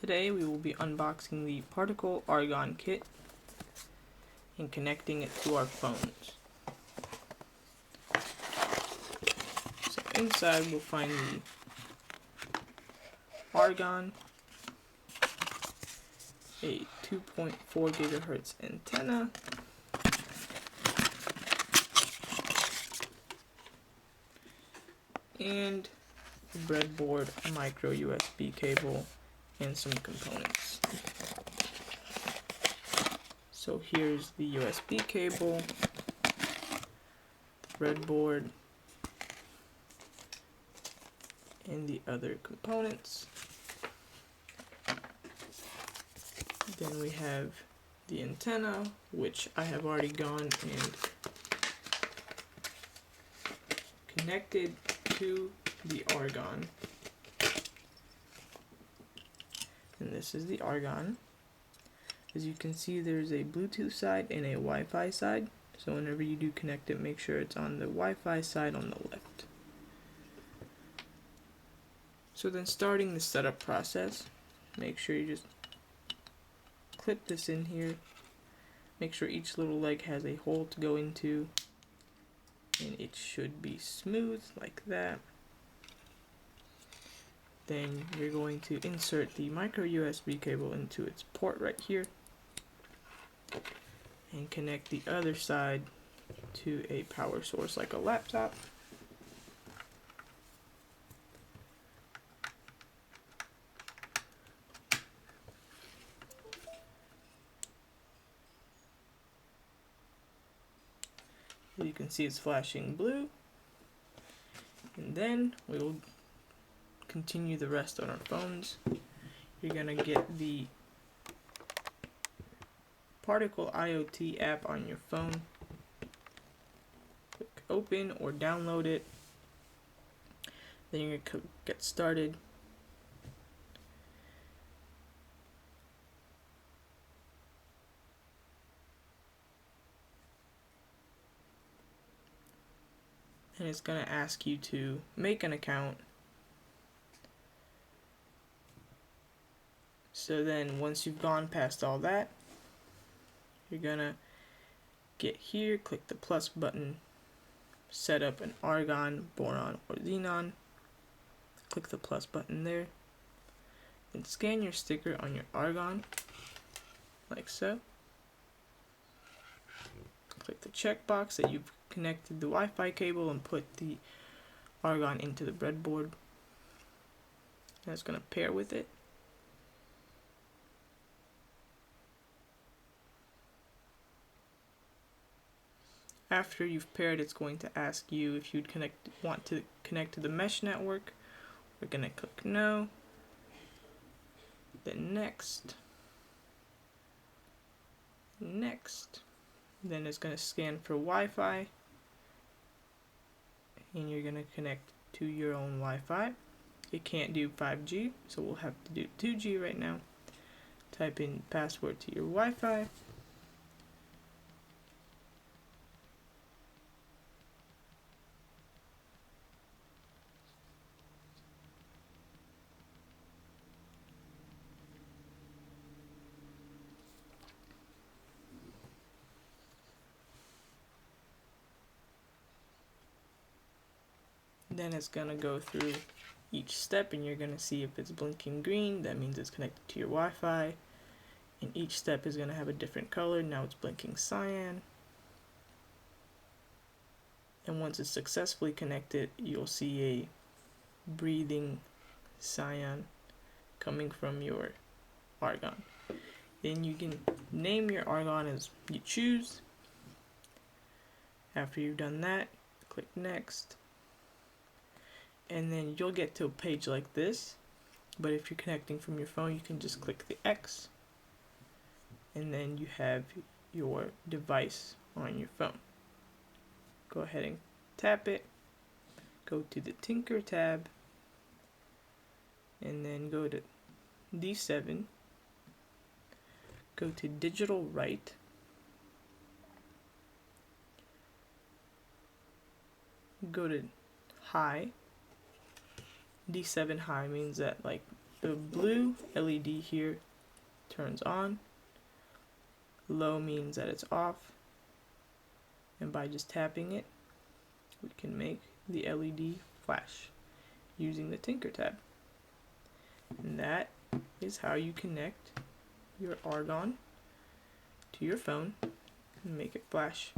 Today we will be unboxing the Particle Argon kit and connecting it to our phones. So inside we'll find the Argon, a 2.4 gigahertz antenna, and a breadboard, a micro USB cable, and some components. So here's the USB cable, the breadboard, and the other components. Then we have the antenna, which I have already gone and connected to the Argon. And this is the Argon. As you can see, there's a Bluetooth side and a Wi-Fi side. So whenever you do connect it, make sure it's on the Wi-Fi side on the left. So then starting the setup process, make sure you just clip this in here. Make sure each little leg has a hole to go into, and it should be smooth like that. Then you're going to insert the micro USB cable into its port right here and connect the other side to a power source like a laptop. As you can see, it's flashing blue, and then we will continue the rest on our phones. You're gonna get the Particle IoT app on your phone. Click open or download it. Then you're gonna get started. And it's gonna ask you to make an account. So then once you've gone past all that, you're gonna get here, click the plus button, set up an argon, boron, or xenon. Click the plus button there. Then scan your sticker on your argon, like so. Click the checkbox that you've connected the Wi-Fi cable and put the argon into the breadboard. And it's gonna pair with it. After you've paired, it's going to ask you if you'd want to connect to the mesh network. We're going to click no. Then next. Next. Then it's going to scan for Wi-Fi. And you're going to connect to your own Wi-Fi. It can't do 5G, so we'll have to do 2G right now. Type in password to your Wi-Fi. Then it's gonna go through each step and you're gonna see if it's blinking green, that means it's connected to your Wi-Fi. And each step is gonna have a different color. Now it's blinking cyan. And once it's successfully connected, you'll see a breathing cyan coming from your argon. Then you can name your argon as you choose. After you've done that, click next. And then you'll get to a page like this, but if you're connecting from your phone, you can just click the X, and then you have your device on your phone. Go ahead and tap it, go to the Tinker tab, and then go to D7, go to Digital Write, go to High. D7 high means that like The blue LED here turns on. Low means that it's off. And by just tapping it, we can make the LED flash using the Tinker tab. And that is how you connect your Argon to your phone and make it flash.